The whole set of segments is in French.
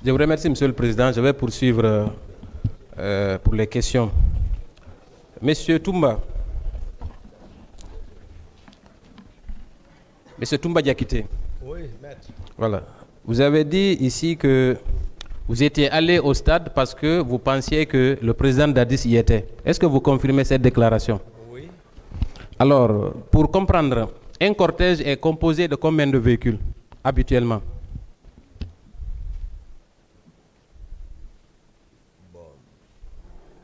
Je vous remercie, Monsieur le Président. Je vais poursuivre pour les questions. Monsieur Toumba. Monsieur Toumba Diakité. Oui, maître. Voilà. Vous avez dit ici que vous étiez allé au stade parce que vous pensiez que le président Dadis y était. Est-ce que vous confirmez cette déclaration? Oui. Alors, pour comprendre, un cortège est composé de combien de véhicules habituellement? Bon.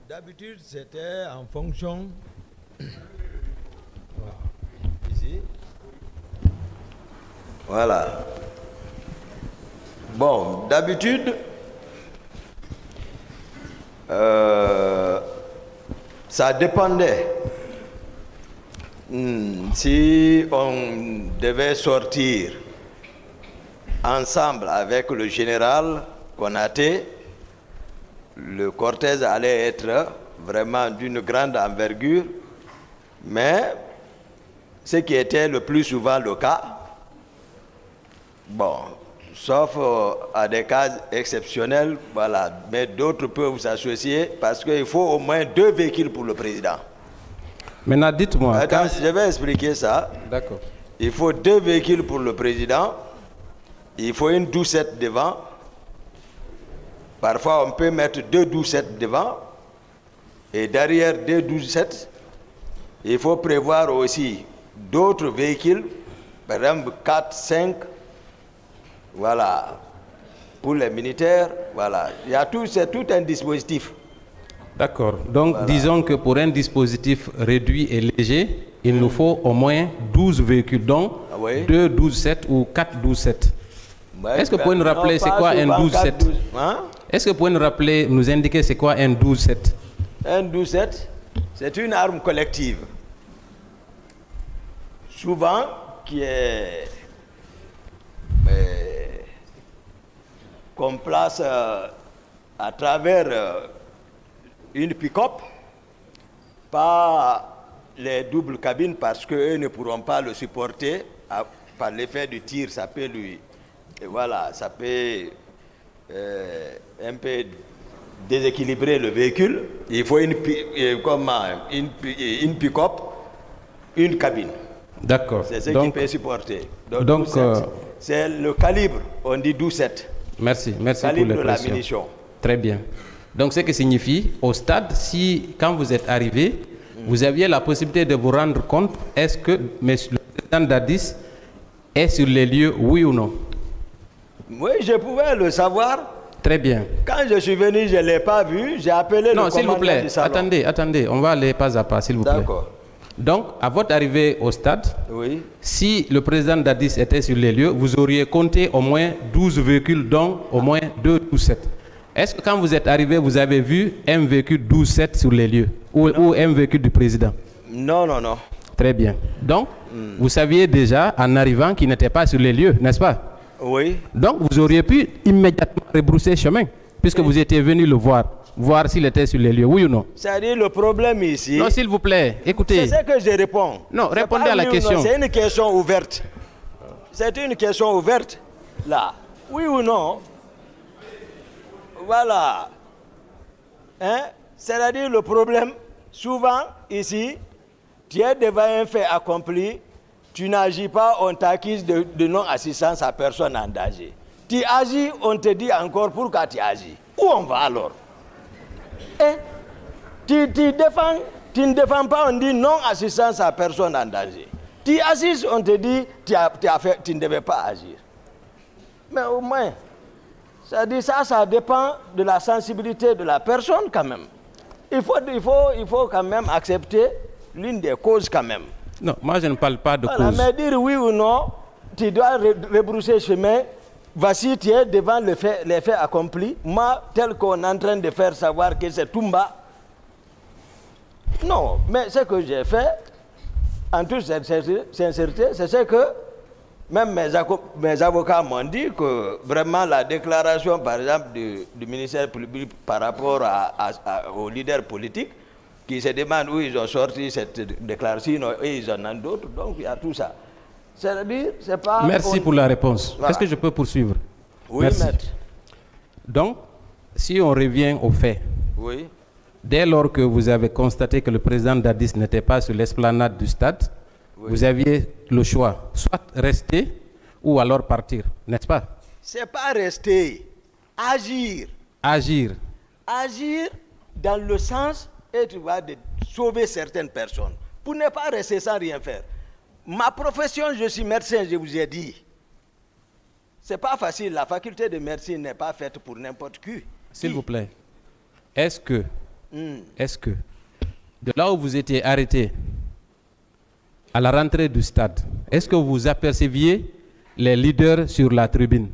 D'habitude, c'était en fonction... Ici. Voilà. Bon, d'habitude, ça dépendait. Si on devait sortir ensemble avec le général Konaté, le cortège allait être vraiment d'une grande envergure, mais ce qui était le plus souvent le cas, bon, sauf à des cas exceptionnels, voilà, mais d'autres peuvent s'associer parce qu'il faut au moins 2 véhicules pour le président. Maintenant, dites-moi... Attends, je vais expliquer ça. D'accord. Il faut 2 véhicules pour le président. Il faut une doucette devant. Parfois, on peut mettre 2 doucettes devant. Et derrière 2 doucettes, il faut prévoir aussi d'autres véhicules. Par exemple, 4, 5. Voilà. Pour les militaires, voilà. Il y a tout, c'est tout un dispositif. D'accord. Donc, Voilà. disons que pour un dispositif réduit et léger, il nous faut au moins 12 véhicules, donc Oui. 2 12-7 ou 4 12-7. Ouais, Est-ce que vous pouvez nous rappeler c'est quoi un 12-7? Hein? Est-ce que vous pouvez nous rappeler, nous indiquer c'est quoi un 12-7? Un 12-7, c'est une arme collective. Souvent, qui est qu'on place à travers une pick-up, pas les doubles cabines parce qu'eux ne pourront pas le supporter par l'effet du tir, ça peut lui... Et voilà, ça peut un peu déséquilibrer le véhicule. Il faut une pick-up, une cabine. D'accord. C'est ce qui peut supporter. Donc, c'est le calibre, on dit 12-7. Merci, merci pour Calibre les de la précisions. munition. Très bien. Donc, ce qui signifie, au stade, si, quand vous êtes arrivé, vous aviez la possibilité de vous rendre compte, est-ce que le président Dadis est sur les lieux, oui ou non? Oui, je pouvais le savoir. Très bien. Quand je suis venu, je ne l'ai pas vu. J'ai appelé le commandant du salon. Non, s'il vous plaît, attendez, on va aller pas à pas, s'il vous plaît. D'accord. Donc, à votre arrivée au stade, oui. Si le président Dadis était sur les lieux, vous auriez compté au moins 12 véhicules, dont au moins 2 12-7. Est-ce que quand vous êtes arrivé, vous avez vu un véhicule 12-7 sur les lieux ou un véhicule du président? Non, non, non. Très bien. Donc, vous saviez déjà en arrivant qu'il n'était pas sur les lieux, n'est-ce pas? Oui. Donc, vous auriez pu immédiatement rebrousser chemin, puisque vous étiez venu le voir s'il était sur les lieux, oui ou non? C'est-à-dire le problème ici... Non, s'il vous plaît, écoutez. C'est ce que je réponds. Non, répondez à la question. C'est une question ouverte. C'est une question ouverte, là. Oui ou non? Voilà. Hein? C'est-à-dire le problème, souvent, ici, tu es devant un fait accompli, tu n'agis pas, on t'accuse de non-assistance à personne en danger. Tu agis, on te dit encore pourquoi tu agis. Où on va alors? Hein? Tu ne défends pas, on dit non-assistance à personne en danger. Tu assistes, on te dit tu ne devais pas agir. Mais au moins, ça dépend de la sensibilité de la personne quand même. Il faut quand même accepter l'une des causes quand même. Non, moi je ne parle pas de voilà, cause. Mais dire oui ou non, tu dois rebrousser chemin. Voici, tu es devant les faits accomplis. Moi, tel qu'on est en train de faire savoir que c'est Toumba. Non, mais ce que j'ai fait, en toute sincérité, c'est ce que même mes avocats m'ont dit que vraiment la déclaration, par exemple, du ministère public par rapport aux leaders politiques, qui se demandent où ils ont sorti cette déclaration, et ils en ont d'autres, donc il y a tout ça. C'est-à-dire, c'est pas... Merci pour la réponse. Voilà. Est-ce que je peux poursuivre? Oui, merci. Maître. Donc, si on revient aux faits, Oui. dès lors que vous avez constaté que le président Dadis n'était pas sur l'esplanade du stade, vous aviez le choix, soit rester ou alors partir, n'est-ce pas? C'est pas rester, agir. Agir. Agir dans le sens, et tu vois, de sauver certaines personnes. Pour ne pas rester sans rien faire. Ma profession, je suis médecin, je vous ai dit. C'est pas facile, la faculté de médecine n'est pas faite pour n'importe qui. S'il vous plaît, est-ce que, de là où vous étiez arrêté, à la rentrée du stade, est-ce que vous aperceviez les leaders sur la tribune?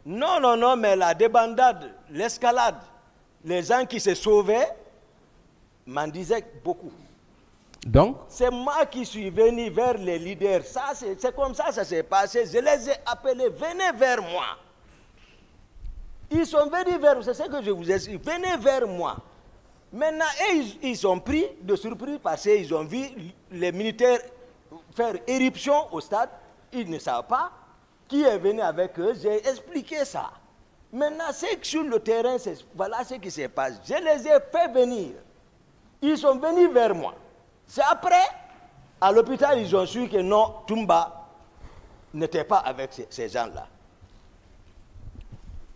Non, non, non, mais la débandade, l'escalade, les gens qui se sauvaient m'en disaient beaucoup. Donc, c'est moi qui suis venu vers les leaders. Ça, c'est comme ça s'est passé. Je les ai appelés, venez vers moi. Ils sont venus vers moi, c'est ce que je vous ai dit, venez vers moi. Maintenant, ils sont pris de surprise parce qu'ils ont vu les militaires faire éruption au stade. Ils ne savent pas qui est venu avec eux. J'ai expliqué ça. Maintenant, c'est que sur le terrain, voilà ce qui se passe. Je les ai fait venir. Ils sont venus vers moi. C'est après, à l'hôpital, ils ont su que non, Toumba n'était pas avec ces gens-là.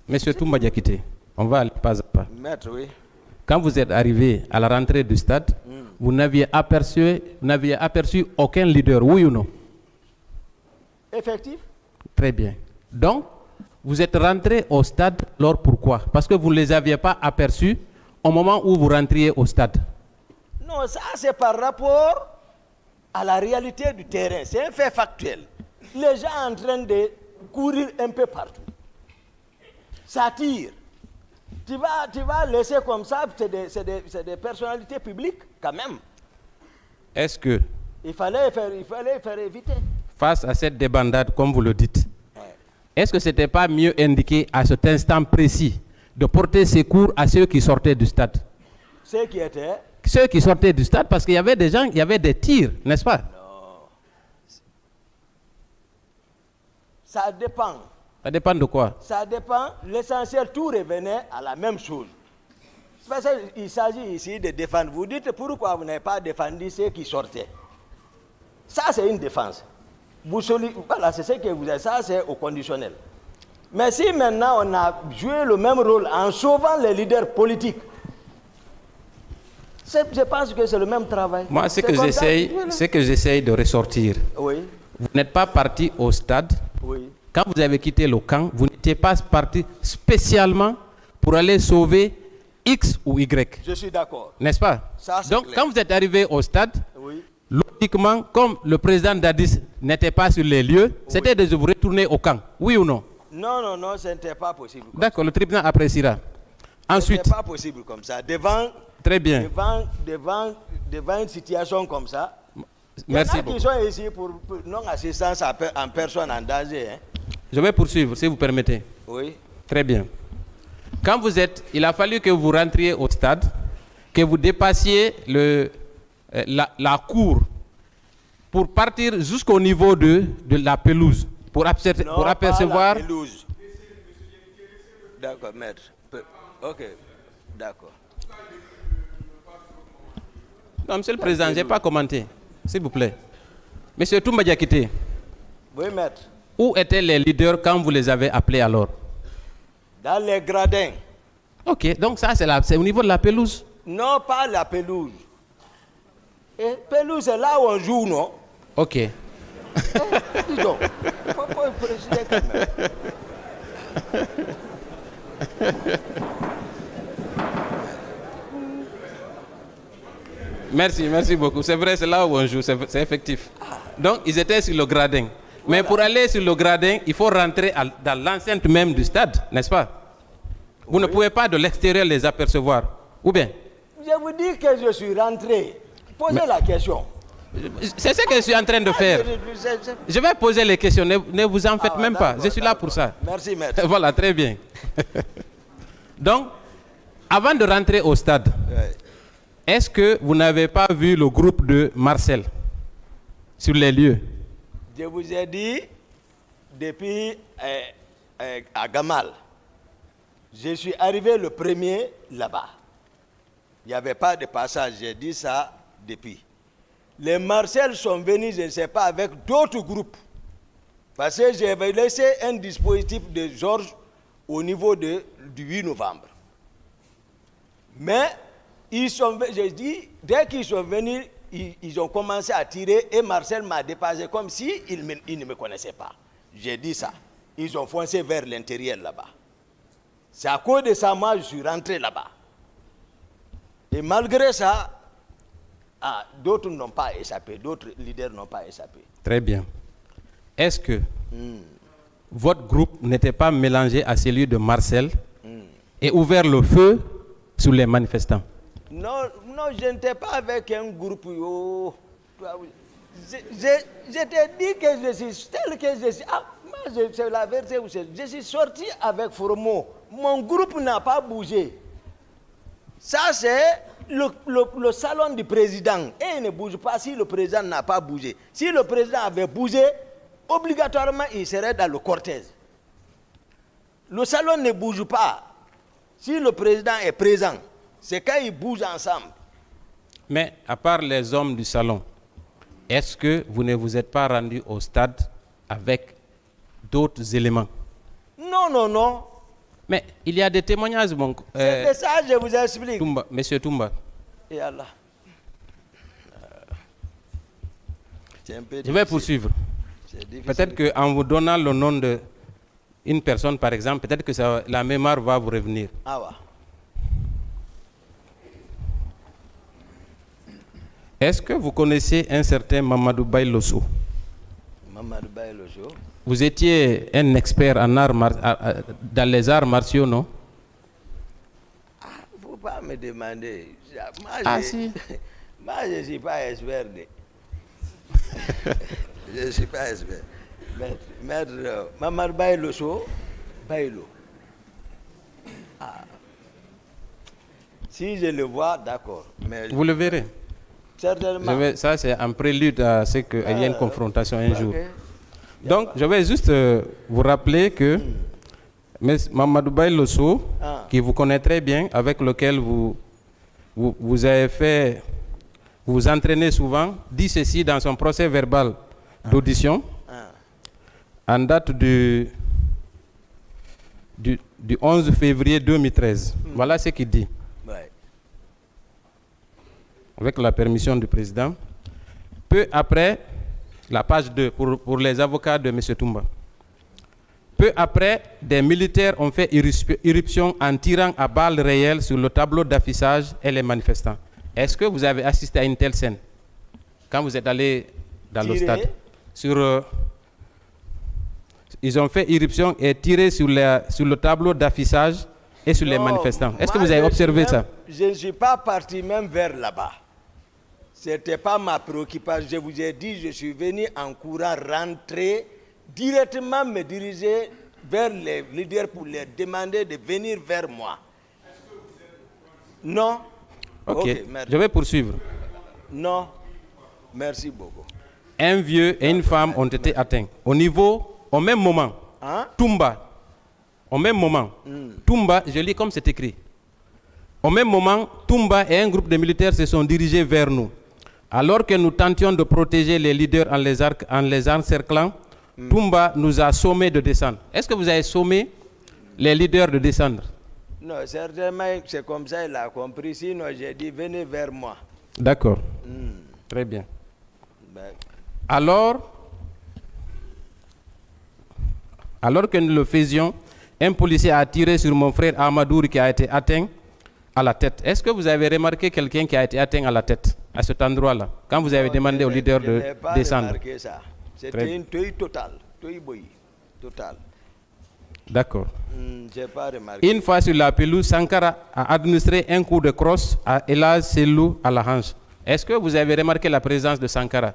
Monsieur Toumba Diakité, on va aller pas à pas. Maître, oui. Quand vous êtes arrivé à la rentrée du stade, vous n'aviez aperçu aucun leader, oui ou non? Effectif. Très bien. Donc, vous êtes rentré au stade, alors pourquoi? Parce que vous ne les aviez pas aperçus au moment où vous rentriez au stade. Non, ça c'est par rapport à la réalité du terrain. C'est un fait factuel. Les gens sont en train de courir un peu partout. Ça tire. Tu vas laisser comme ça, c'est des personnalités publiques quand même. Est-ce que, il fallait faire éviter. Face à cette débandade, comme vous le dites, est-ce que ce n'était pas mieux indiqué à cet instant précis de porter secours à ceux qui sortaient du stade? Ceux qui étaient? Ceux qui sortaient du stade, parce qu'il y avait des gens, il y avait des tirs, n'est-ce pas? Non. Ça dépend. Ça dépend de quoi? Ça dépend. L'essentiel, tout revenait à la même chose. Parce qu'il s'agit ici de défendre. Vous dites pourquoi vous n'avez pas défendu ceux qui sortaient. Ça, c'est une défense. Voilà, c'est ce que vous avez. Ça, c'est au conditionnel. Mais si maintenant on a joué le même rôle en sauvant les leaders politiques, je pense que c'est le même travail. Moi, ce que j'essaye de ressortir, oui. Vous n'êtes pas parti au stade. Oui. Quand vous avez quitté le camp, vous n'étiez pas parti spécialement pour aller sauver X ou Y. Je suis d'accord. N'est-ce pas? Ça, donc, clair. Quand vous êtes arrivé au stade, oui. Logiquement, comme le président Dadis n'était pas sur les lieux, c'était de vous retourner au camp. Oui ou non? Non, non, non, ce n'était pas possible. D'accord, le tribunal appréciera. Ensuite. Ce n'était pas possible comme ça. Très bien. Devant une situation comme ça, merci il y en a qui sont ici pour non-assistance en personne en danger. Hein. Je vais poursuivre, si vous permettez. Oui. Très bien. Quand il a fallu que vous rentriez au stade, que vous dépassiez la cour pour partir jusqu'au niveau de la pelouse, pour apercevoir... Pas la pelouse. D'accord, maître. Ok, d'accord. Non, monsieur le président, je n'ai pas commenté. S'il vous plaît. Monsieur Toumba Diakité. Oui, maître. Où étaient les leaders quand vous les avez appelés alors? Dans les gradins. Ok, donc ça c'est au niveau de la pelouse? Non, pas la pelouse. Et pelouse, c'est là où on joue, non? Ok. Dis donc, faut préciser quand même. Merci beaucoup. C'est vrai, c'est là où on joue, c'est effectif. Donc, ils étaient sur le gradin. Mais pour aller sur le gradin, il faut rentrer dans l'enceinte même du stade, n'est-ce pas? Vous ne pouvez pas de l'extérieur les apercevoir. Ou bien? Je vous dis que je suis rentré. Posez la question. C'est ce que je suis en train de faire. Je vais poser les questions, ne vous en faites même pas. Je suis là pour ça. Merci, maître. Voilà, très bien. Donc, avant de rentrer au stade, est-ce que vous n'avez pas vu le groupe de Marcel sur les lieux? Je vous ai dit, depuis à Gamal, Je suis arrivé le premier là-bas. Il n'y avait pas de passage, j'ai dit ça depuis. Les Marcel sont venus, je ne sais pas, avec d'autres groupes. Parce que j'avais laissé un dispositif de Georges au niveau du 8 novembre. Mais ils sont, je dis, dès qu'ils sont venus, ils ont commencé à tirer et Marcel m'a dépassé comme si il ne me connaissait pas. J'ai dit ça. Ils ont foncé vers l'intérieur là-bas. C'est à cause de ça, moi, je suis rentré là-bas. Et malgré ça, d'autres n'ont pas échappé, d'autres leaders n'ont pas échappé. Très bien. Est-ce que votre groupe n'était pas mélangé à celui de Marcel et ouvert le feu sur les manifestants? Non, non, je n'étais pas avec un groupe. Oh. Je t'ai dit que je suis tel que je suis. Ah, moi, c'est la vérité. Je suis sorti avec Fromo. Mon groupe n'a pas bougé. Ça, c'est le salon du président. Et il ne bouge pas si le président n'a pas bougé. Si le président avait bougé, obligatoirement, il serait dans le cortège. Le salon ne bouge pas. Si le président est présent, c'est quand ils bougent ensemble. Mais à part les hommes du salon, est-ce que vous ne vous êtes pas rendu au stade avec d'autres éléments? Non, non, non. Mais il y a des témoignages, mon... c'est de ça que je vous explique. Toumba, Monsieur Toumba. Et Allah. Je vais poursuivre. Peut-être qu'en vous donnant le nom d'une personne, par exemple, peut-être que la mémoire va vous revenir. Ah ouais. Est-ce que vous connaissez un certain Mamadou Bayloso? Mamadou Bayloso. Vous étiez un expert en dans les arts martiaux, non? Ah, il ne faut pas me demander. Moi, si. Moi, je ne suis pas expert. Je ne suis pas expert. Maître Mamadou Bayloso, Baylo. Ah. Si je le vois, d'accord. Vous le verrez. Certainement. Ça, c'est un prélude à ce qu'il y ait une confrontation un jour. Donc, je vais juste vous rappeler que Mamadou Bayloso, qui vous connaît très bien, avec lequel vous avez fait, vous vous entraînez souvent, dit ceci dans son procès verbal d'audition, en date du 11 février 2013. Voilà ce qu'il dit. Avec la permission du président. Peu après, la page 2 pour les avocats de M. Toumba. Peu après, des militaires ont fait irruption en tirant à balles réelles sur le tableau d'affichage et les manifestants. Est-ce que vous avez assisté à une telle scène quand vous êtes allé dans le stade? Ils ont fait irruption et tiré sur le tableau d'affichage et sur les manifestants. Est-ce que vous avez observé ça? Je ne suis pas parti même vers là-bas. Ce n'était pas ma préoccupation. Je vous ai dit, je suis venu en courant rentrer, directement me diriger vers les leaders pour leur demander de venir vers moi. Non. Ok, je vais poursuivre. Non. Merci beaucoup. Un vieux et une femme ont été atteints. Au même moment, Toumba, au même moment, Toumba, je lis comme c'est écrit. Au même moment, Toumba et un groupe de militaires se sont dirigés vers nous. Alors que nous tentions de protéger les leaders en les encerclant, Toumba nous a sommés de descendre. Est-ce que vous avez sommé les leaders de descendre? Non, certainement, c'est comme ça qu'il a compris. Sinon, j'ai dit, venez vers moi. D'accord. Très bien. Alors que nous le faisions, un policier a tiré sur mon frère Amadour qui a été atteint à la tête. Est-ce que vous avez remarqué quelqu'un qui a été atteint à la tête, à cet endroit-là, quand vous avez demandé au leader de descendre? C'était une tuerie totale. Totale. D'accord. J'ai pas remarqué. Une fois sur la pelouse, Sankara a administré un coup de crosse à Elaz Selou à la hanche. Est-ce que vous avez remarqué la présence de Sankara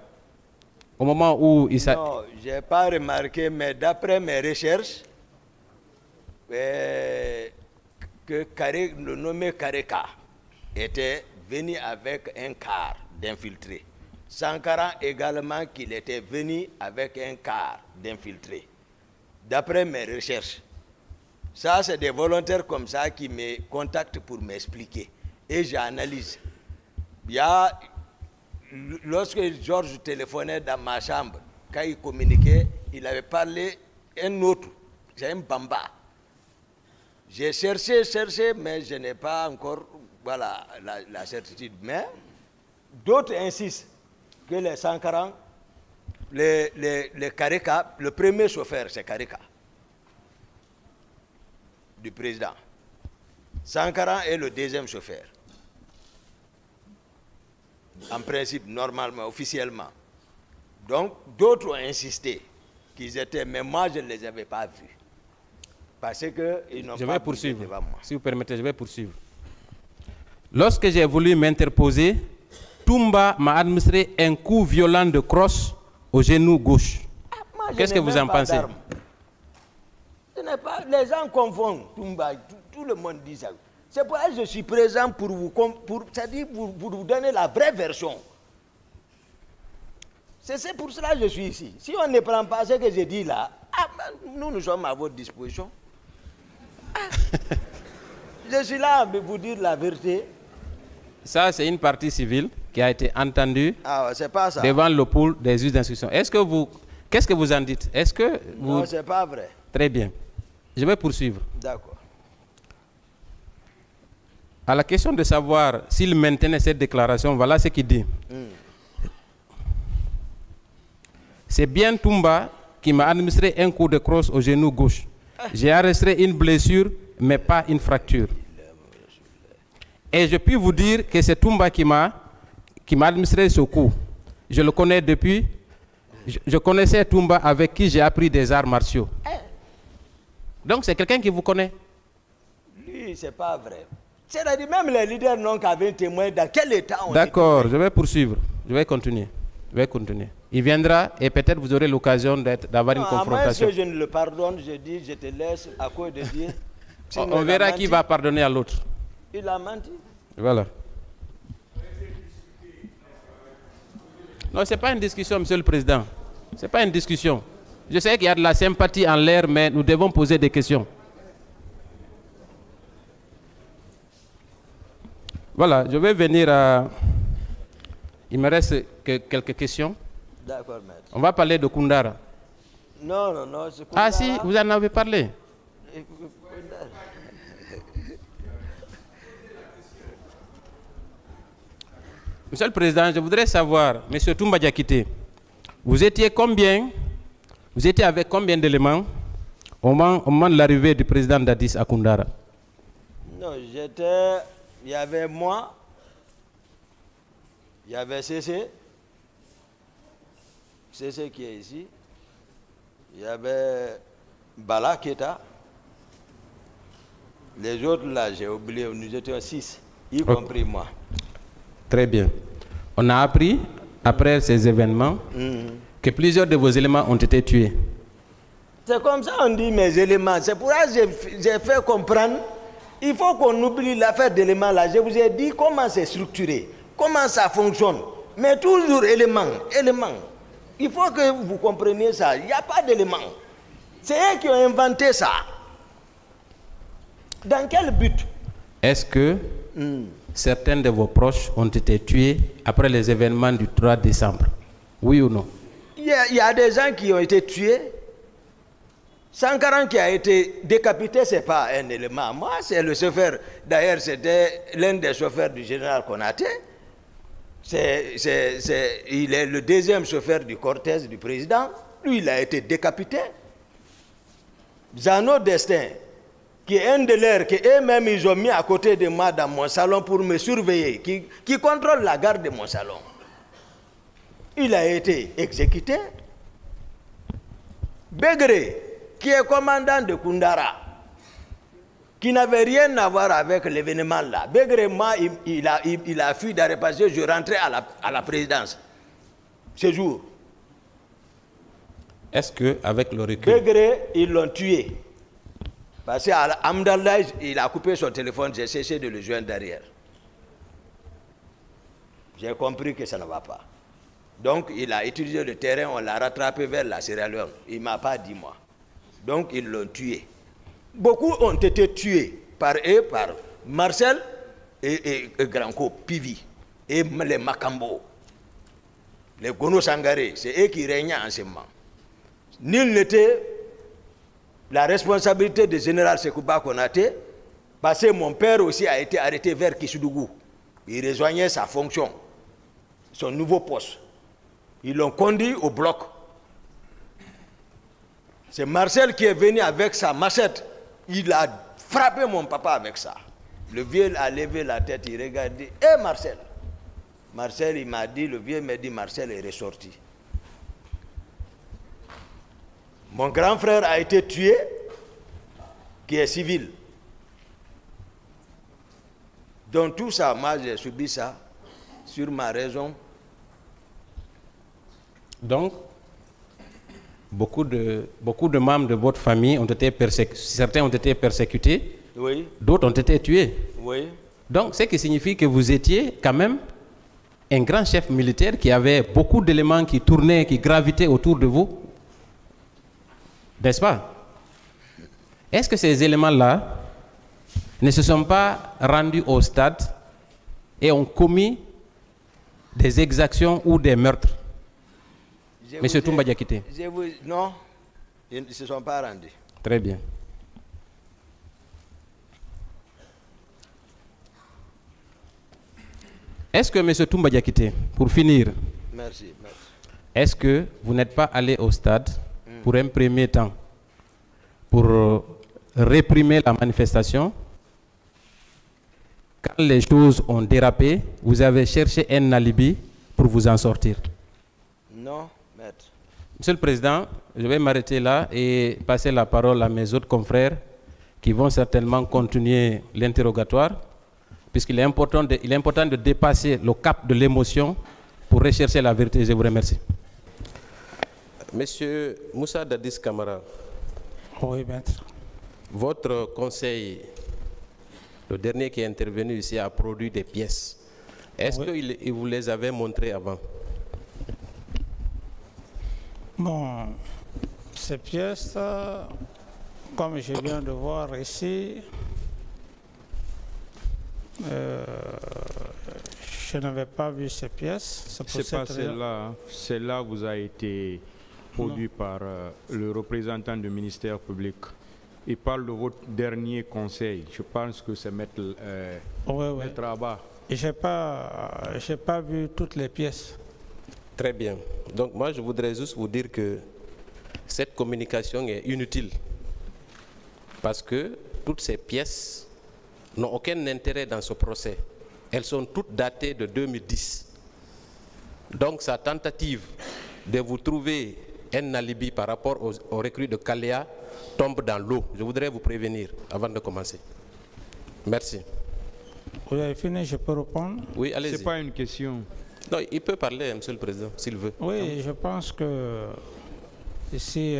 au moment où il s'est... Non, je n'ai pas remarqué, mais d'après mes recherches, que le nommé Kareka était venu avec un quart d'infiltrés. Sankara également qu'il était venu avec un quart d'infiltrés. D'après mes recherches, Ça, c'est des volontaires comme ça qui me contactent pour m'expliquer. Et j'analyse. Lorsque Georges téléphonait dans ma chambre, quand il communiquait, il avait parlé un autre, c'est un Bamba. J'ai cherché, mais je n'ai pas encore la certitude. Mais d'autres insistent que les Sankaran, les Karika, le premier chauffeur, c'est Karika, du président. Sankaran est le deuxième chauffeur. En principe, normalement, officiellement. Donc, d'autres ont insisté qu'ils étaient, mais moi, je ne les avais pas vus. Parce qu'ils n'ont pas... Je vais poursuivre. Devant moi. Si vous permettez, je vais poursuivre. Lorsque j'ai voulu m'interposer, Toumba m'a administré un coup violent de crosse au genou gauche. Qu'est-ce que vous en pensez? Les gens confondent Toumba, tout le monde dit ça. C'est pourquoi je suis présent pour c'est-à-dire pour vous donner la vraie version. C'est pour cela que je suis ici. Si on ne prend pas ce que j'ai dit là, nous sommes à votre disposition. Je suis là pour vous dire la vérité. Ça, c'est une partie civile qui a été entendue c'est pas ça. devant le pool des juges d'instruction. Qu'est-ce que vous en dites? Est-ce que vous... Non, c'est pas vrai. Très bien. Je vais poursuivre. D'accord. À la question de savoir s'il maintenait cette déclaration, voilà ce qu'il dit. C'est bien Toumba qui m'a administré un coup de crosse au genou gauche. J'ai enregistré une blessure, mais pas une fracture. Et je puis vous dire que c'est Toumba qui m'a administré ce coup. Je le connais depuis. Je connaissais Toumba avec qui j'ai appris des arts martiaux. Donc c'est quelqu'un qui vous connaît. Lui, c'est pas vrai. C'est-à-dire même les leaders n'ont qu'avait témoin dans quel état on est. D'accord, je vais poursuivre. Je vais continuer. Il viendra et peut-être vous aurez l'occasion d'avoir une confrontation. À moins que je ne le pardonne, je dis, je te laisse à cause de Dieu. On verra qui va pardonner à l'autre. Il a menti. Voilà. Non, ce n'est pas une discussion, Monsieur le Président. Ce n'est pas une discussion. Je sais qu'il y a de la sympathie en l'air, mais nous devons poser des questions. Voilà, je vais venir à... Il me reste quelques questions. D'accord, maître. On va parler de Koundara. Non. Koundara. Ah si, vous en avez parlé. Monsieur le Président, je voudrais savoir, Monsieur Toumba Diakité, vous étiez avec combien d'éléments au moment de l'arrivée du président Dadis à Koundara? Non, il y avait moi, il y avait CC qui est ici, il y avait Bala Keta, les autres là, j'ai oublié, nous étions 6, y compris moi. Très bien. On a appris, après ces événements, que plusieurs de vos éléments ont été tués. C'est comme ça on dit mes éléments. C'est pour ça que j'ai fait comprendre. Il faut qu'on oublie l'affaire d'éléments là. Je vous ai dit comment c'est structuré, comment ça fonctionne. Mais toujours éléments. Il faut que vous compreniez ça. Il n'y a pas d'éléments. C'est eux qui ont inventé ça. Dans quel but? Est-ce que certains de vos proches ont été tués après les événements du 3 décembre? Oui ou non? Il y a des gens qui ont été tués. Sankaran qui a été décapité, ce n'est pas un élément. Moi, c'est le chauffeur. D'ailleurs, c'était l'un des chauffeurs du général Konaté. Il est le deuxième chauffeur du cortège du président. Lui, il a été décapité. Zano Destin, qui est un de leurs, que eux-mêmes ils ont mis à côté de moi dans mon salon pour me surveiller, qui contrôle la garde de mon salon. Il a été exécuté. Begré, qui est commandant de Koundara, qui n'avait rien à voir avec l'événement là. Begré, moi, il a fui d'arrêt parce que je rentrais à la présidence ce jour. Est-ce qu'avec le recul... Begré, ils l'ont tué. Parce qu'Amdallah, il a coupé son téléphone, j'ai cessé de le joindre derrière. J'ai compris que ça ne va pas. Donc, il a utilisé le terrain, on l'a rattrapé vers la Sierra Leone. Il ne m'a pas dit, moi. Donc, ils l'ont tué. Beaucoup ont été tués par Marcel et Granco, Pivi, et les Makambo, les Gono Sangaré, c'est eux qui régnaient en ce moment. Nul n'était la responsabilité du général Sekouba Konaté, parce que mon père aussi a été arrêté vers Kissoudou. Il rejoignait sa fonction, son nouveau poste. Ils l'ont conduit au bloc. C'est Marcel qui est venu avec sa machette. Il a frappé mon papa avec ça. Le vieux a levé la tête, il regarde, dit, hé Marcel. Marcel, il m'a dit, le vieux m'a dit, Marcel est ressorti. Mon grand frère a été tué, qui est civil. Donc tout ça, moi j'ai subi ça, sur ma raison. Donc, beaucoup de membres de votre famille ont été persécutés. Certains ont été persécutés, Oui. D'autres ont été tués. Oui. Donc, ce qui signifie que vous étiez quand même un grand chef militaire qui avait beaucoup d'éléments qui tournaient, qui gravitaient autour de vous. N'est-ce pas? Est-ce que ces éléments-là ne se sont pas rendus au stade et ont commis des exactions ou des meurtres? Monsieur Toumba Diakité. Non, ils ne se sont pas rendus. Très bien. Est-ce que, monsieur Toumba Diakité, pour finir, Merci. est-ce que vous n'êtes pas allé au stade pour un premier temps, pour réprimer la manifestation? Quand les choses ont dérapé, vous avez cherché un alibi pour vous en sortir? Non, maître. Monsieur le Président, je vais m'arrêter là et passer la parole à mes autres confrères qui vont certainement continuer l'interrogatoire, puisqu'il est important de dépasser le cap de l'émotion pour rechercher la vérité. Je vous remercie. Monsieur Moussa Dadis Camara. Oui, maître. Votre conseil, le dernier qui est intervenu ici, a produit des pièces. Est-ce que vous les avez montrées avant? Bon, ces pièces, comme je viens de voir ici, je n'avais pas vu ces pièces. C'est pas celle-là. Celle-là vous a été produite par le représentant du ministère public. Il parle de votre dernier conseil. Je pense que c'est Maître Abba. Je n'ai pas vu toutes les pièces. Très bien. Donc moi, je voudrais juste vous dire que cette communication est inutile parce que toutes ces pièces n'ont aucun intérêt dans ce procès. Elles sont toutes datées de 2010. Donc sa tentative de vous trouver un alibi par rapport aux recrues de Kalea tombe dans l'eau. Je voudrais vous prévenir avant de commencer. Merci. Vous avez fini, je peux répondre? Oui, allez-y. Ce n'est pas une question. Non, il peut parler, Monsieur le Président, s'il veut. Oui, je pense que ici,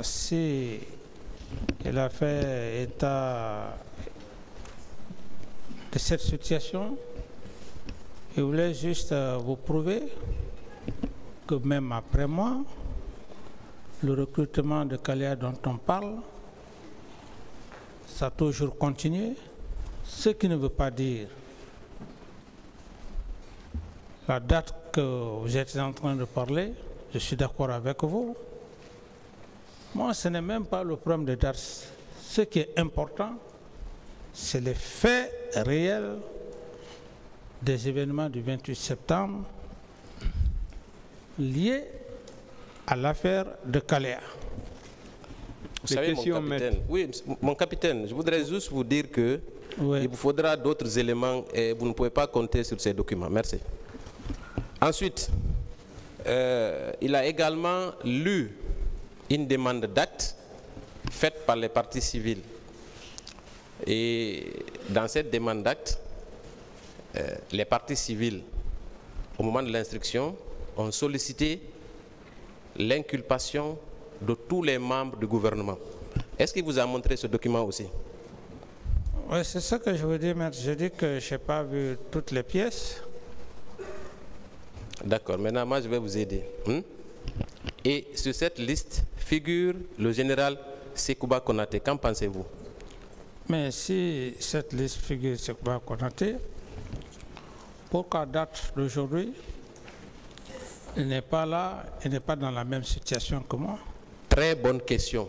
si il a fait état de cette situation, il voulait juste vous prouver que même après moi, le recrutement de Kalea dont on parle, ça a toujours continué, ce qui ne veut pas dire la date que vous êtes en train de parler, je suis d'accord avec vous. Moi, ce n'est même pas le problème de date. Ce qui est important, c'est les faits réels des événements du 28 septembre liés à l'affaire de Kalea. Vous savez, mon capitaine, je voudrais juste vous dire que il vous faudra d'autres éléments et vous ne pouvez pas compter sur ces documents. Merci. Ensuite, il a également lu une demande d'acte faite par les parties civiles. Et dans cette demande d'acte, les parties civiles, au moment de l'instruction, ont sollicité l'inculpation de tous les membres du gouvernement. Est-ce qu'il vous a montré ce document aussi? Oui, c'est ça que je veux dire, maître. Je dis que je n'ai pas vu toutes les pièces. D'accord, maintenant moi je vais vous aider. Et sur cette liste figure le général Sekouba Konaté. Qu'en pensez-vous? Mais si cette liste figure Sekouba Konaté, pourquoi date d'aujourd'hui, il n'est pas là, il n'est pas dans la même situation que moi? Très bonne question.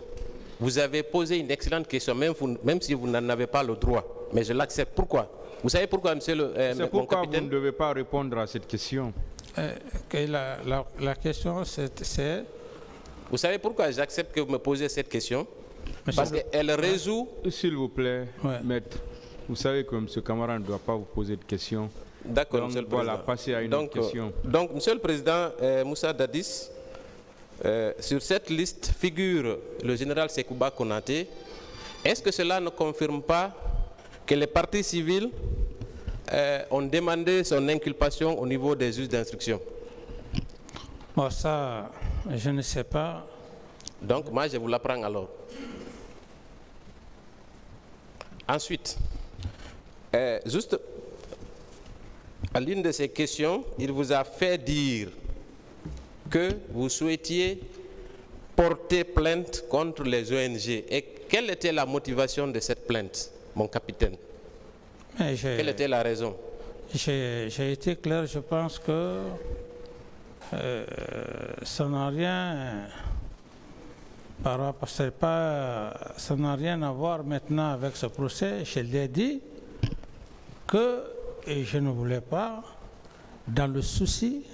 Vous avez posé une excellente question, même si vous n'en avez pas le droit. Mais je l'accepte. Pourquoi? Vous savez pourquoi, monsieur le C'est pourquoi vous ne devez pas répondre à cette question. La question, c'est... Vous savez pourquoi j'accepte que vous me posez cette question? Parce qu'elle résout... S'il vous plaît, ouais. Maître, vous savez que M. Camara ne doit pas vous poser de questions. D'accord, monsieur le Président. Voilà, passer à une autre question. Donc, monsieur le Président Moussa Dadis, sur cette liste figure le général Sekouba Konaté. Est-ce que cela ne confirme pas que les partis civils ont demandé son inculpation au niveau des juges d'instruction? Bon, ça, je ne sais pas. Donc, moi, je vous l'apprends alors. Ensuite, juste à l'une de ces questions, il vous a fait dire que vous souhaitiez porter plainte contre les ONG. Et quelle était la motivation de cette plainte, mon capitaine? Quelle était la raison? J'ai été clair, je pense que ça n'a rien... ça n'a rien à voir maintenant avec ce procès. Je l'ai dit que je ne voulais pas, dans le souci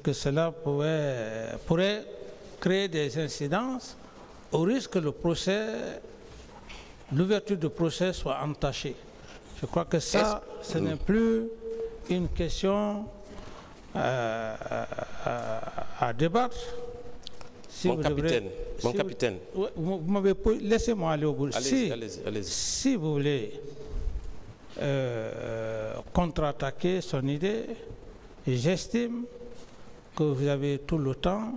que cela pourrait créer des incidences, au risque que le procès, l'ouverture du procès soit entachée. Je crois que ça, ce n'est plus une question à débattre. Si mon capitaine, vous m'avez laissez-moi aller au bout. Allez-y. Si vous voulez contre-attaquer son idée, j'estime que vous avez tout le temps,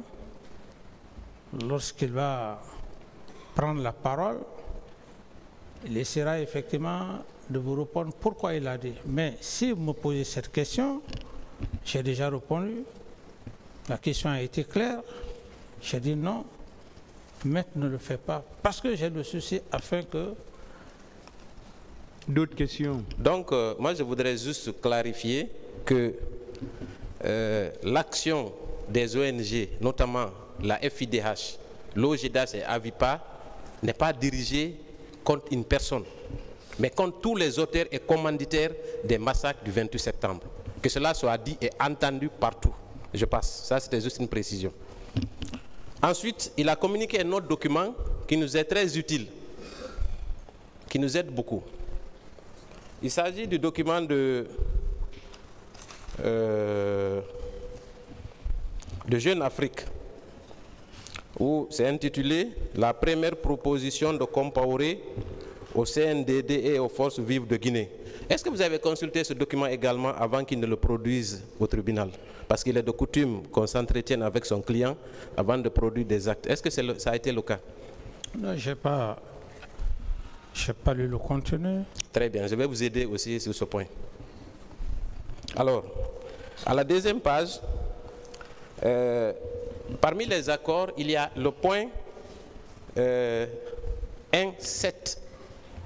lorsqu'il va prendre la parole, il essaiera effectivement de vous répondre pourquoi il a dit. Mais si vous me posez cette question, j'ai déjà répondu, la question a été claire. J'ai dit non, Maître ne le fait pas, parce que j'ai le souci afin que... D'autres questions? Donc, moi je voudrais juste clarifier que l'action des ONG, notamment la FIDH, l'OGDAS et Avipa, n'est pas dirigée contre une personne, mais contre tous les auteurs et commanditaires des massacres du 28 septembre. Que cela soit dit et entendu partout. Je passe. Ça, c'était juste une précision. Ensuite, il a communiqué un autre document qui nous est très utile, qui nous aide beaucoup. Il s'agit du document de Jeune Afrique, où c'est intitulé « La première proposition de Compaoré au CNDD et aux forces vives de Guinée ». Est-ce que vous avez consulté ce document également avant qu'il ne le produise au tribunal? Parce qu'il est de coutume qu'on s'entretienne avec son client avant de produire des actes. Est-ce que ça a été le cas? Non, je n'ai pas lu le contenu. Très bien, je vais vous aider aussi sur ce point. Alors, à la deuxième page, parmi les accords, il y a le point 1.7.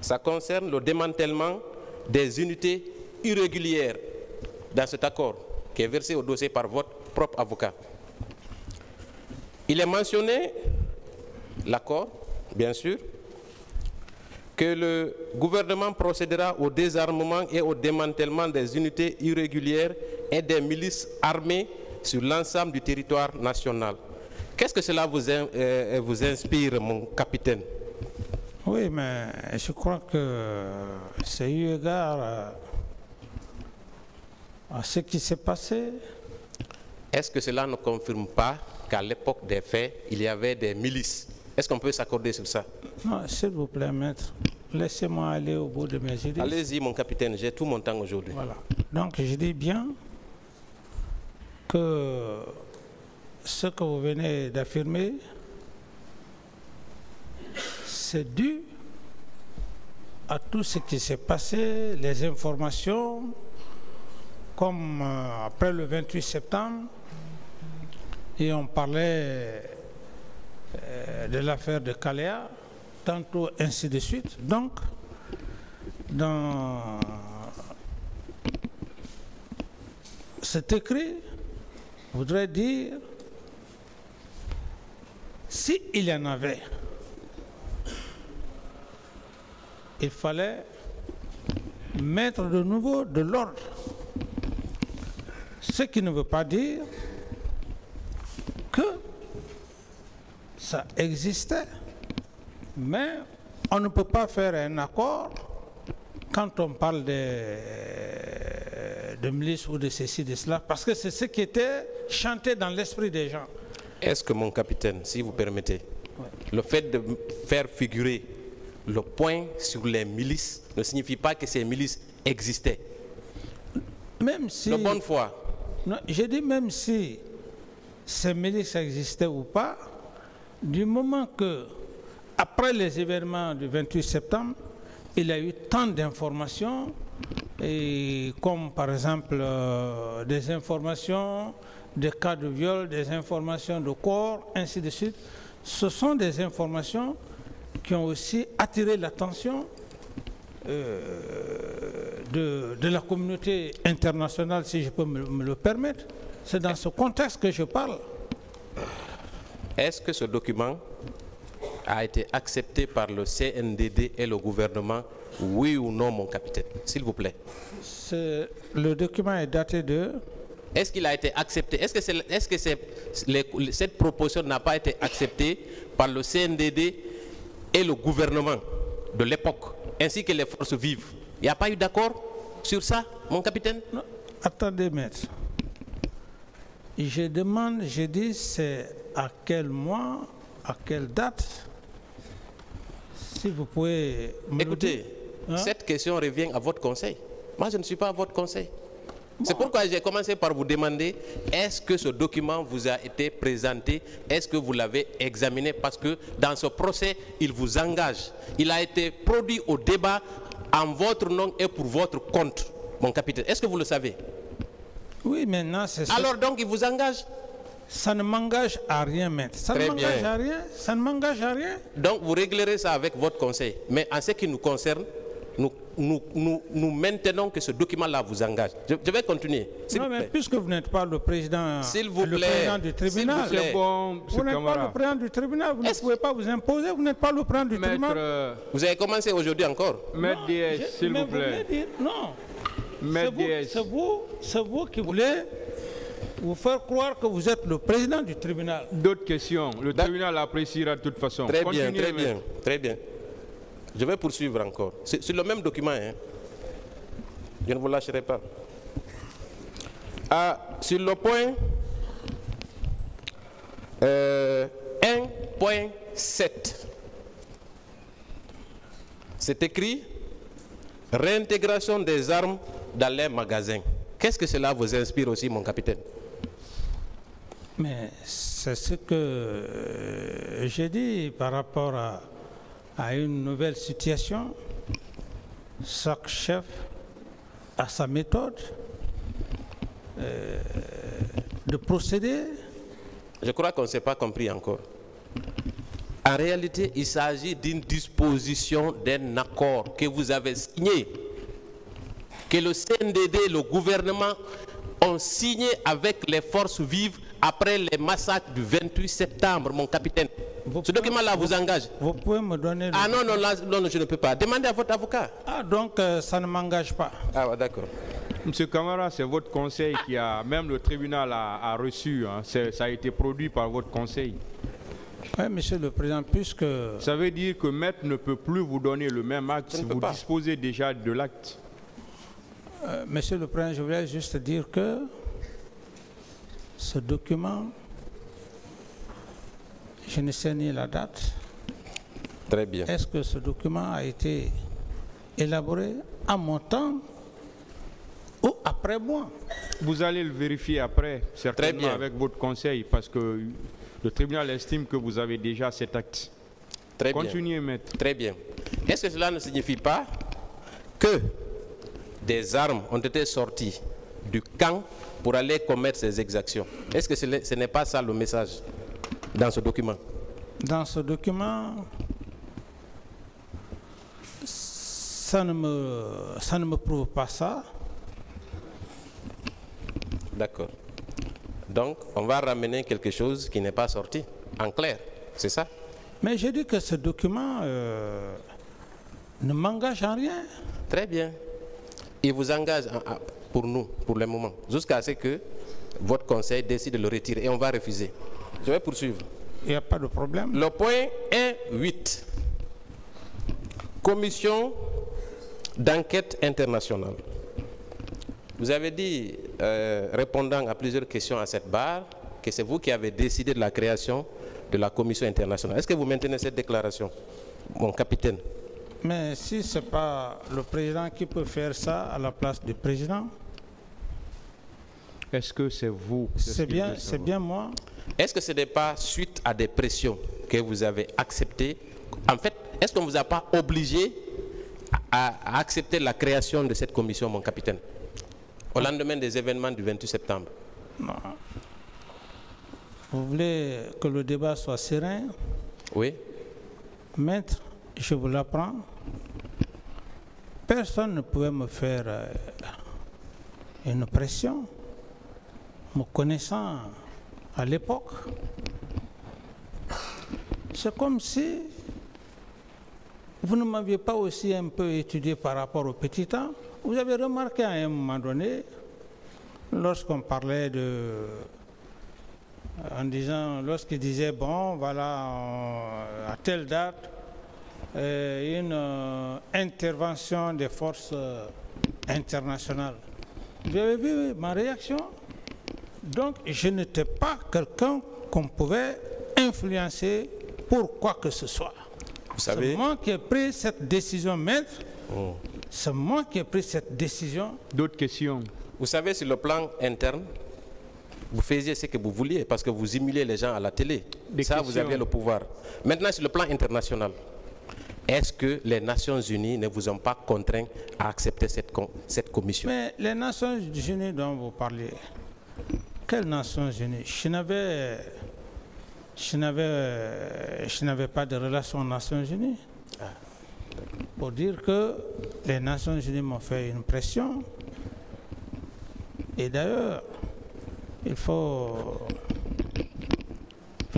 Ça concerne le démantèlement des unités irrégulières dans cet accord, qui est versé au dossier par votre propre avocat. Il est mentionné, l'accord, bien sûr, que le gouvernement procédera au désarmement et au démantèlement des unités irrégulières et des milices armées sur l'ensemble du territoire national. Qu'est-ce que cela vous inspire, mon capitaine? Oui, mais je crois que c'est eu égard à ce qui s'est passé. Est-ce que cela ne confirme pas qu'à l'époque des faits, il y avait des milices? Est-ce qu'on peut s'accorder sur ça? Non, s'il vous plaît, maître, laissez-moi aller au bout de mes idées. Allez-y, mon capitaine, j'ai tout mon temps aujourd'hui. Voilà. Donc, je dis bien que ce que vous venez d'affirmer, c'est dû à tout ce qui s'est passé, les informations, comme après le 28 septembre, et on parlait de l'affaire de Kalea, tantôt ainsi de suite. Donc, dans cet écrit, voudrait dire, s'il y en avait, il fallait mettre de nouveau de l'ordre. Ce qui ne veut pas dire que ça existait, mais on ne peut pas faire un accord quand on parle de milices ou de ceci, de cela, parce que c'est ce qui était chanté dans l'esprit des gens. Est-ce que, mon capitaine, si vous permettez, le fait de faire figurer le point sur les milices ne signifie pas que ces milices existaient? Même si... De bonne foi. Non, j'ai dit même si ces milices existaient ou pas, du moment que, après les événements du 28 septembre, il y a eu tant d'informations, comme par exemple des informations de cas de viol, des informations de corps, ainsi de suite. Ce sont des informations qui ont aussi attiré l'attention de la communauté internationale, si je peux me le permettre. C'est dans ce contexte que je parle. Est-ce que ce document a été accepté par le CNDD et le gouvernement, oui ou non, mon capitaine, s'il vous plaît? Le document est daté de... Est-ce qu'il a été accepté? Est-ce que cette proposition n'a pas été acceptée par le CNDD et le gouvernement de l'époque, ainsi que les forces vives? Il n'y a pas eu d'accord sur ça, mon capitaine? Non. Attendez, maître. Je demande, je dis, c'est à quel mois, à quelle date? Si vous pouvez me Écoutez, le dire, hein? Cette question revient à votre conseil. Moi, je ne suis pas à votre conseil. Bon. C'est pourquoi j'ai commencé par vous demander, est-ce que ce document vous a été présenté? Est-ce que vous l'avez examiné? Parce que dans ce procès, il vous engage. Il a été produit au débat en votre nom et pour votre compte, mon capitaine. Est-ce que vous le savez? Oui, maintenant, c'est ça. Alors donc, il vous engage? Ça ne m'engage à rien, maître. Ça ne m'engage à rien. Ça ne m'engage à rien. Donc, vous réglerez ça avec votre conseil. Mais en ce qui nous concerne, nous maintenons que ce document-là vous engage. Je vais continuer. Non, mais puisque vous n'êtes pas le président, président du tribunal, C'est bon, vous n'êtes pas le président du tribunal, vous ne pouvez pas vous imposer, vous n'êtes pas le président du tribunal. Vous avez commencé aujourd'hui encore? Maître DS, s'il vous plaît. Non. C'est vous qui voulez vous faire croire que vous êtes le président du tribunal. D'autres questions? Le tribunal appréciera de toute façon. Très bien, très bien, très bien. Je vais poursuivre encore. C'est sur le même document. Hein. Je ne vous lâcherai pas. Sur le point 1.7, c'est écrit réintégration des armes dans les magasins. Qu'est-ce que cela vous inspire aussi, mon capitaine? Mais c'est ce que j'ai dit par rapport à une nouvelle situation. Chaque chef a sa méthode de procéder. Je crois qu'on ne s'est pas compris encore. En réalité, il s'agit d'une disposition d'un accord que vous avez signé, que le CNDD et le gouvernement ont signé avec les forces vives après les massacres du 28 septembre, mon capitaine. Ce document-là vous engage? Vous pouvez me donner... Ah non, non, je ne peux pas. Demandez à votre avocat. Ah, donc ça ne m'engage pas. Ah, d'accord. Monsieur Camara, c'est votre conseil qui a... Même le tribunal a reçu. Hein, ça a été produit par votre conseil. Oui, monsieur le président, puisque... Ça veut dire que maître ne peut plus vous donner le même acte si vous disposez déjà de l'acte. Monsieur le président, je voulais juste dire que ce document, je ne sais ni la date. Très bien. Est-ce que ce document a été élaboré à mon temps ou après moi? Vous allez le vérifier après, certainement avec votre conseil, parce que le tribunal estime que vous avez déjà cet acte. Très bien. Continuez, maître. Très bien. Est-ce que cela ne signifie pas que des armes ont été sorties du camp pour aller commettre ces exactions? Est-ce que ce n'est pas ça le message dans ce document? Dans ce document, ça ne me prouve pas ça. D'accord. Donc, on va ramener quelque chose qui n'est pas sorti, en clair, c'est ça? Mais je dis que ce document ne m'engage en rien. Très bien. Il vous engage pour nous, pour le moment, jusqu'à ce que votre conseil décide de le retirer et on va refuser. Je vais poursuivre. Il n'y a pas de problème. Le point 1.8. Commission d'enquête internationale. Vous avez dit, répondant à plusieurs questions à cette barre, que c'est vous qui avez décidé de la création de la commission internationale. Est-ce que vous maintenez cette déclaration, mon capitaine? Mais si ce n'est pas le président qui peut faire ça à la place du président, est-ce que c'est vous? C'est bien moi. Est-ce que ce n'est pas suite à des pressions que vous avez acceptées? En fait, est-ce qu'on ne vous a pas obligé à accepter la création de cette commission, mon capitaine, au lendemain des événements du 28 septembre? Non. Vous voulez que le débat soit serein? Oui. Maître, je vous l'apprends. Personne ne pouvait me faire une pression, me connaissant à l'époque. C'est comme si vous ne m'aviez pas aussi un peu étudié par rapport au petit temps. Vous avez remarqué à un moment donné, lorsqu'on parlait lorsqu'il disait, bon, voilà, à telle date, une intervention des forces internationales. Vous avez vu ma réaction? Donc, je n'étais pas quelqu'un qu'on pouvait influencer pour quoi que ce soit. Vous savez, c'est moi qui ai pris cette décision, maître. C'est moi qui ai pris cette décision. D'autres questions? Vous savez, sur le plan interne, vous faisiez ce que vous vouliez parce que vous simuliez les gens à la télé. Ça, vous aviez le pouvoir. Maintenant, sur le plan international, est-ce que les Nations Unies ne vous ont pas contraint à accepter cette commission? Mais les Nations Unies dont vous parlez, quelles Nations Unies? Je n'avais pas de relation aux Nations Unies. Pour dire que les Nations Unies m'ont fait une pression. Et d'ailleurs, il faut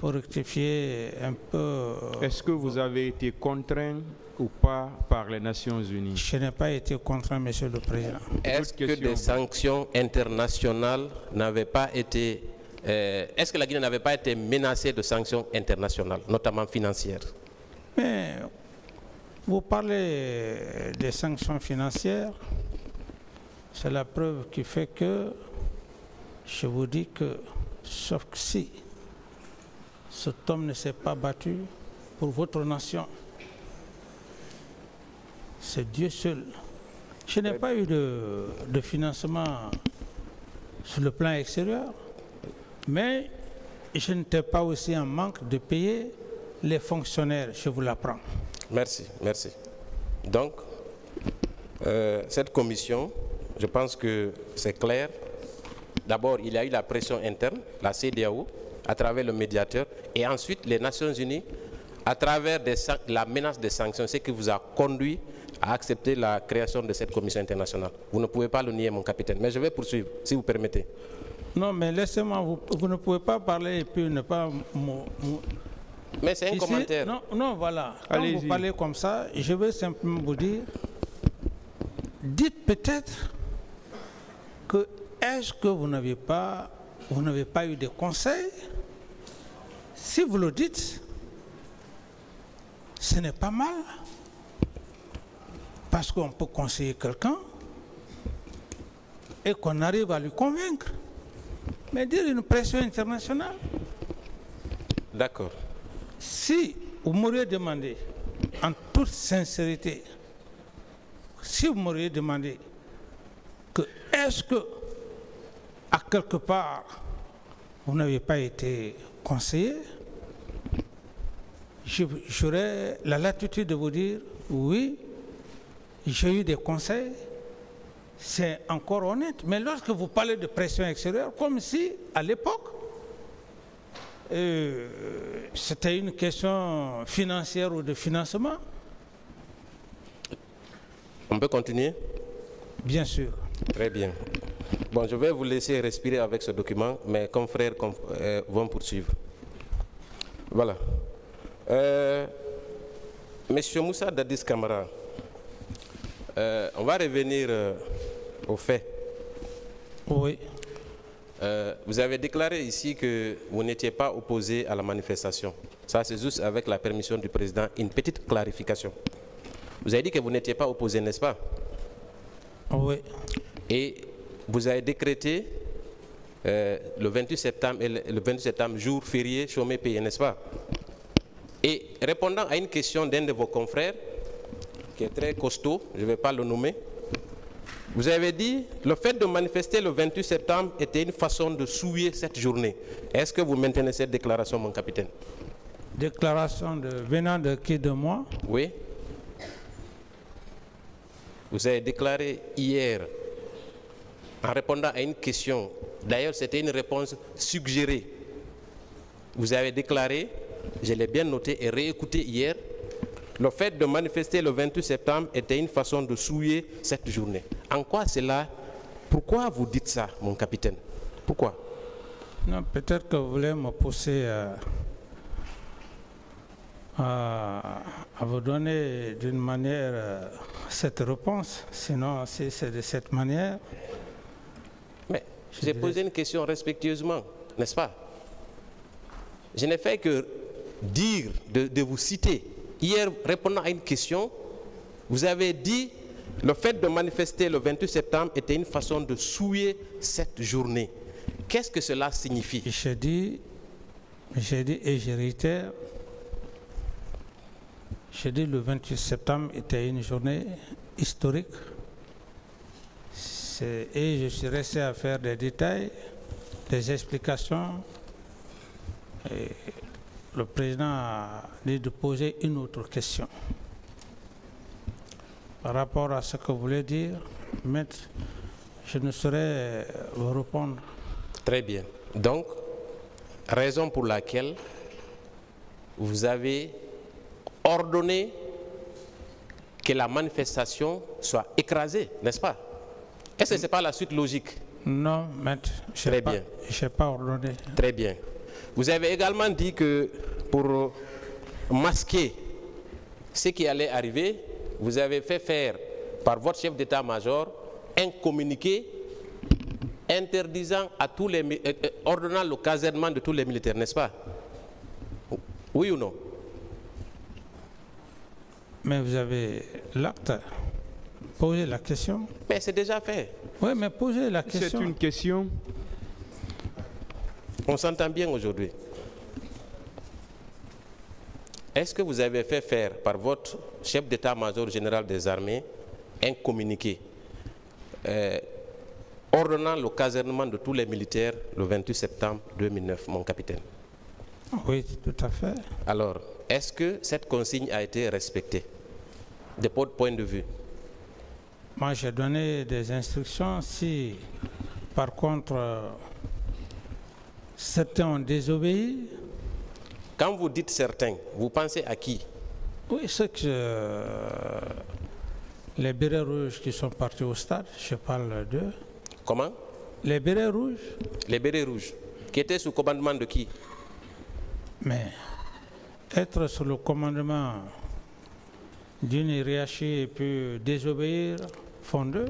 rectifier un peu. Est-ce que vous avez été contraint ou pas par les Nations Unies? Je n'ai pas été contraint, Monsieur le Président. Est-ce que des sanctions internationales n'avaient pas été... est-ce que la Guinée n'avait pas été menacée de sanctions internationales, notamment financières? Mais vous parlez des sanctions financières, c'est la preuve qui fait que je vous dis que, sauf que si cet homme ne s'est pas battu pour votre nation, c'est Dieu seul. Je n'ai pas eu de financement sur le plan extérieur, mais je n'étais pas aussi en manque de payer les fonctionnaires, je vous l'apprends. Merci, merci. Donc, cette commission, je pense que c'est clair. D'abord, il y a eu la pression interne, la CEDEAO, à travers le médiateur, et ensuite les Nations Unies, à travers la menace des sanctions, ce qui vous a conduit à accepter la création de cette commission internationale. Vous ne pouvez pas le nier, mon capitaine, mais je vais poursuivre, si vous permettez. Non, mais laissez-moi, vous ne pouvez pas parler et puis ne pas... Mais c'est un commentaire. Non, voilà. Quand vous parlez comme ça, je veux simplement vous dire, dites peut-être que est-ce que vous n'avez pas eu de conseils? Si vous le dites, ce n'est pas mal. Parce qu'on peut conseiller quelqu'un et qu'on arrive à lui convaincre. Mais dire une pression internationale. D'accord. Si vous m'auriez demandé, en toute sincérité, si vous m'auriez demandé que est-ce que, à quelque part, vous n'avez pas été conseillé, j'aurais la latitude de vous dire oui, j'ai eu des conseils, c'est encore honnête. Mais lorsque vous parlez de pression extérieure, comme si, à l'époque, c'était une question financière ou de financement. On peut continuer? Bien sûr. Très bien. Bon, je vais vous laisser respirer avec ce document. Mes confrères vont poursuivre. Voilà. Monsieur Moussa Dadis Camara, on va revenir aux faits. Oui. Vous avez déclaré ici que vous n'étiez pas opposé à la manifestation. Ça, c'est juste avec la permission du président. Une petite clarification. Vous avez dit que vous n'étiez pas opposé, n'est-ce pas? Oui. Et vous avez décrété le 28 septembre, jour férié, chômé payé, n'est-ce pas? Et répondant à une question d'un de vos confrères, qui est très costaud, je ne vais pas le nommer, vous avez dit le fait de manifester le 28 septembre était une façon de souiller cette journée. Est-ce que vous maintenez cette déclaration, mon capitaine? Déclaration venant de qui, de moi? Oui. Vous avez déclaré hier, en répondant à une question, d'ailleurs c'était une réponse suggérée, vous avez déclaré, je l'ai bien noté et réécouté hier, le fait de manifester le 28 septembre était une façon de souiller cette journée. En quoi cela? Pourquoi vous dites ça, mon capitaine? Pourquoi? Non, peut-être que vous voulez me pousser à vous donner d'une manière cette réponse. Sinon, si c'est de cette manière... Mais j'ai posé une question respectueusement, n'est-ce pas? Je n'ai fait que dire, de vous citer. Hier, répondant à une question, vous avez dit le fait de manifester le 28 septembre était une façon de souiller cette journée. Qu'est-ce que cela signifie? J'ai dit et je réitère, j'ai dit le 28 septembre était une journée historique. Et je suis resté à faire des détails, des explications. Et le président a dit de poser une autre question. Par rapport à ce que vous voulez dire, maître, je ne saurais vous répondre. Très bien. Donc, raison pour laquelle vous avez ordonné que la manifestation soit écrasée, n'est-ce pas? Est-ce que ce n'est pas la suite logique? Non, maître, je n'ai pas ordonné. Très bien. Vous avez également dit que pour masquer ce qui allait arriver, vous avez fait faire par votre chef d'état-major un communiqué interdisant à tous les ordonnant le casernement de tous les militaires, n'est-ce pas? Oui ou non? Mais vous avez l'acte. Posez la question. Mais c'est déjà fait. Oui, mais posez la question. C'est une question. On s'entend bien aujourd'hui. Est-ce que vous avez fait faire par votre chef d'état-major général des armées un communiqué ordonnant le casernement de tous les militaires le 28 septembre 2009, mon capitaine? Oui, tout à fait. Alors, est-ce que cette consigne a été respectée de votre point de vue? Moi, j'ai donné des instructions. Si, par contre, certains ont désobéi. Quand vous dites certains, vous pensez à qui? Oui, c'est que les bérets rouges qui sont partis au stade, je parle d'eux. Comment? Les bérets rouges. Les bérets rouges, qui étaient sous commandement de qui? Mais être sous le commandement d'une hiérarchie et puis désobéir font d'eux.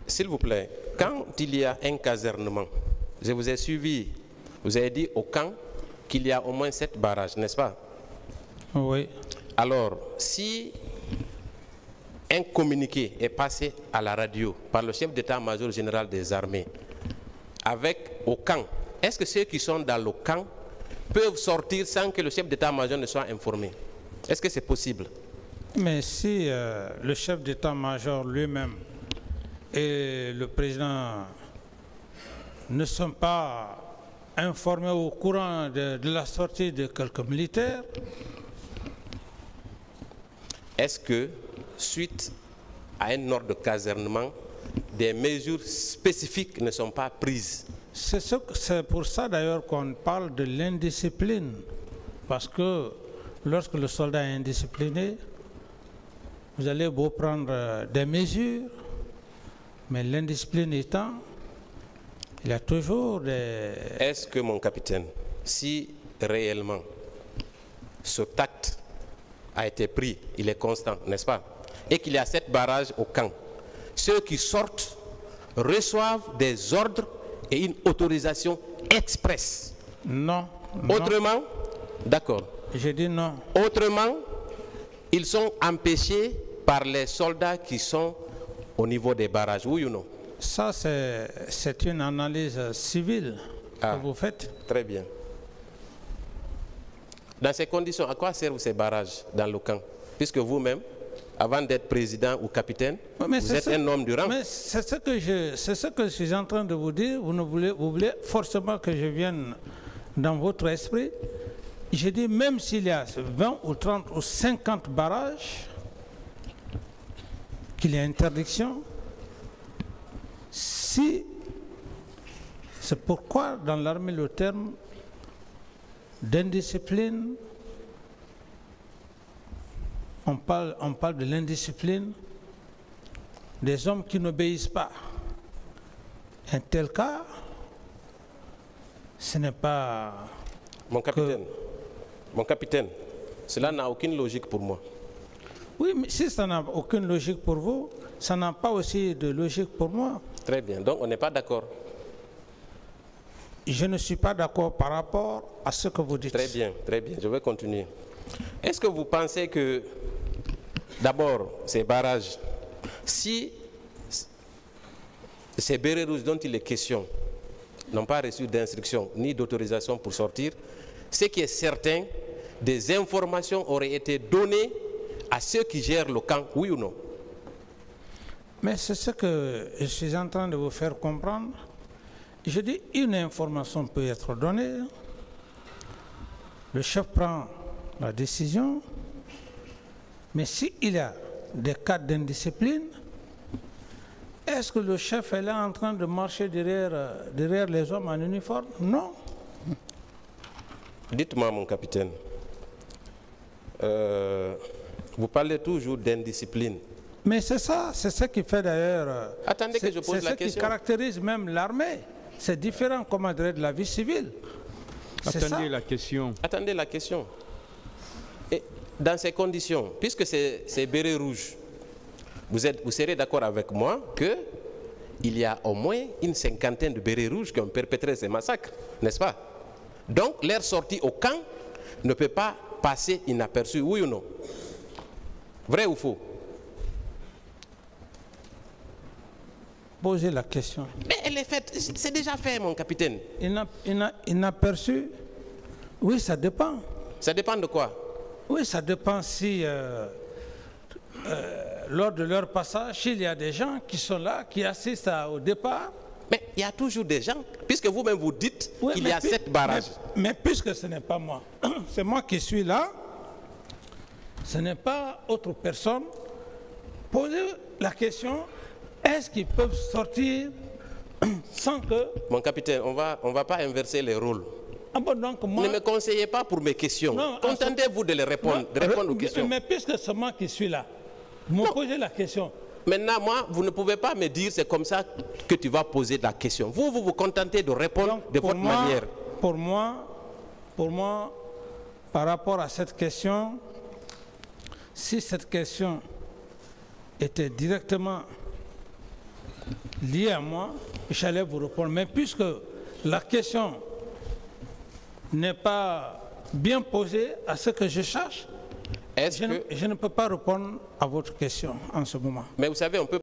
S'il vous plaît, quand il y a un casernement, je vous ai suivi, vous avez dit au camp qu'il y a au moins 7 barrages, n'est-ce pas? Oui. Alors, si un communiqué est passé à la radio par le chef d'état-major général des armées avec au camp, est-ce que ceux qui sont dans le camp peuvent sortir sans que le chef d'état-major ne soit informé? Est-ce que c'est possible? Mais si le chef d'état-major lui-même et le président ne sont pas informés au courant de la sortie de quelques militaires. Est-ce que, suite à un ordre de casernement, des mesures spécifiques ne sont pas prises C'est pour ça d'ailleurs qu'on parle de l'indiscipline. Parce que lorsque le soldat est indiscipliné, vous allez beau prendre des mesures, mais l'indiscipline étant, il y a toujours des... Est-ce que, mon capitaine, si réellement ce tact a été pris, il est constant, n'est-ce pas, et qu'il y a 7 barrages au camp, ceux qui sortent reçoivent des ordres et une autorisation express? Non. Autrement, d'accord. J'ai dit non. Autrement, ils sont empêchés par les soldats qui sont au niveau des barrages, oui ou non? Ça, c'est une analyse civile que vous faites. Très bien. Dans ces conditions, à quoi servent ces barrages dans le camp? Puisque vous-même, avant d'être président ou capitaine, vous êtes un homme du rang. Mais c'est ce que je suis en train de vous dire. Vous voulez forcément que je vienne dans votre esprit. Je dis, même s'il y a 20 ou 30 ou 50 barrages, qu'il y a interdiction, si c'est pourquoi dans l'armée le terme d'indiscipline, on parle de l'indiscipline des hommes qui n'obéissent pas. Un tel cas, ce n'est pas... Mon capitaine, cela n'a aucune logique pour moi. Oui, mais si ça n'a aucune logique pour vous, ça n'a pas aussi de logique pour moi. Très bien, donc on n'est pas d'accord. Je ne suis pas d'accord par rapport à ce que vous dites. Très bien, je vais continuer. Est-ce que vous pensez que, d'abord, ces barrages, si ces bérets rouges dont il est question n'ont pas reçu d'instruction ni d'autorisation pour sortir, ce qui est certain, des informations auraient été données à ceux qui gèrent le camp, oui ou non? Mais c'est ce que je suis en train de vous faire comprendre. Je dis, une information peut être donnée, le chef prend la décision, mais s'il y a des cas d'indiscipline, est-ce que le chef est là en train de marcher derrière les hommes en uniforme? Non. Dites-moi, mon capitaine, vous parlez toujours d'indiscipline. Mais c'est ça, c'est ce qui fait d'ailleurs... Attendez que je pose la question. C'est ce qui caractérise même l'armée. C'est différent, comment dire, de la vie civile. Attendez la question. Attendez la question. Et dans ces conditions, puisque c'est bérets rouges, vous serez d'accord avec moi qu'il y a au moins une 50aine de bérets rouges qui ont perpétré ces massacres, n'est-ce pas? Donc, leur sortie au camp ne peut pas passer inaperçue, oui ou non? Vrai ou faux? Posez la question. Mais elle est faite, c'est déjà fait, mon capitaine. Inaperçu? Oui, ça dépend. Ça dépend de quoi? Oui, ça dépend si, lors de leur passage, il y a des gens qui sont là, qui assistent au départ. Mais il y a toujours des gens, puisque vous-même vous dites qu'il y a 7 barrages. Mais puisque ce n'est pas moi, c'est moi qui suis là, ce n'est pas autre personne. Posez la question, est-ce qu'ils peuvent sortir sans que... Mon capitaine, on va pas inverser les rôles. Ah bon, donc moi... Ne me conseillez pas pour mes questions. Contentez-vous de les répondre, aux questions. Mais puisque c'est moi qui suis là, vous me posez la question. Maintenant, moi, vous ne pouvez pas me dire c'est comme ça que tu vas poser la question. Vous vous contentez de répondre donc, de votre manière. Pour moi, par rapport à cette question, si cette question était directement liée à moi, j'allais vous répondre. Mais puisque la question n'est pas bien posée à ce que je cherche, je ne peux pas répondre à votre question en ce moment. Mais vous savez, on peut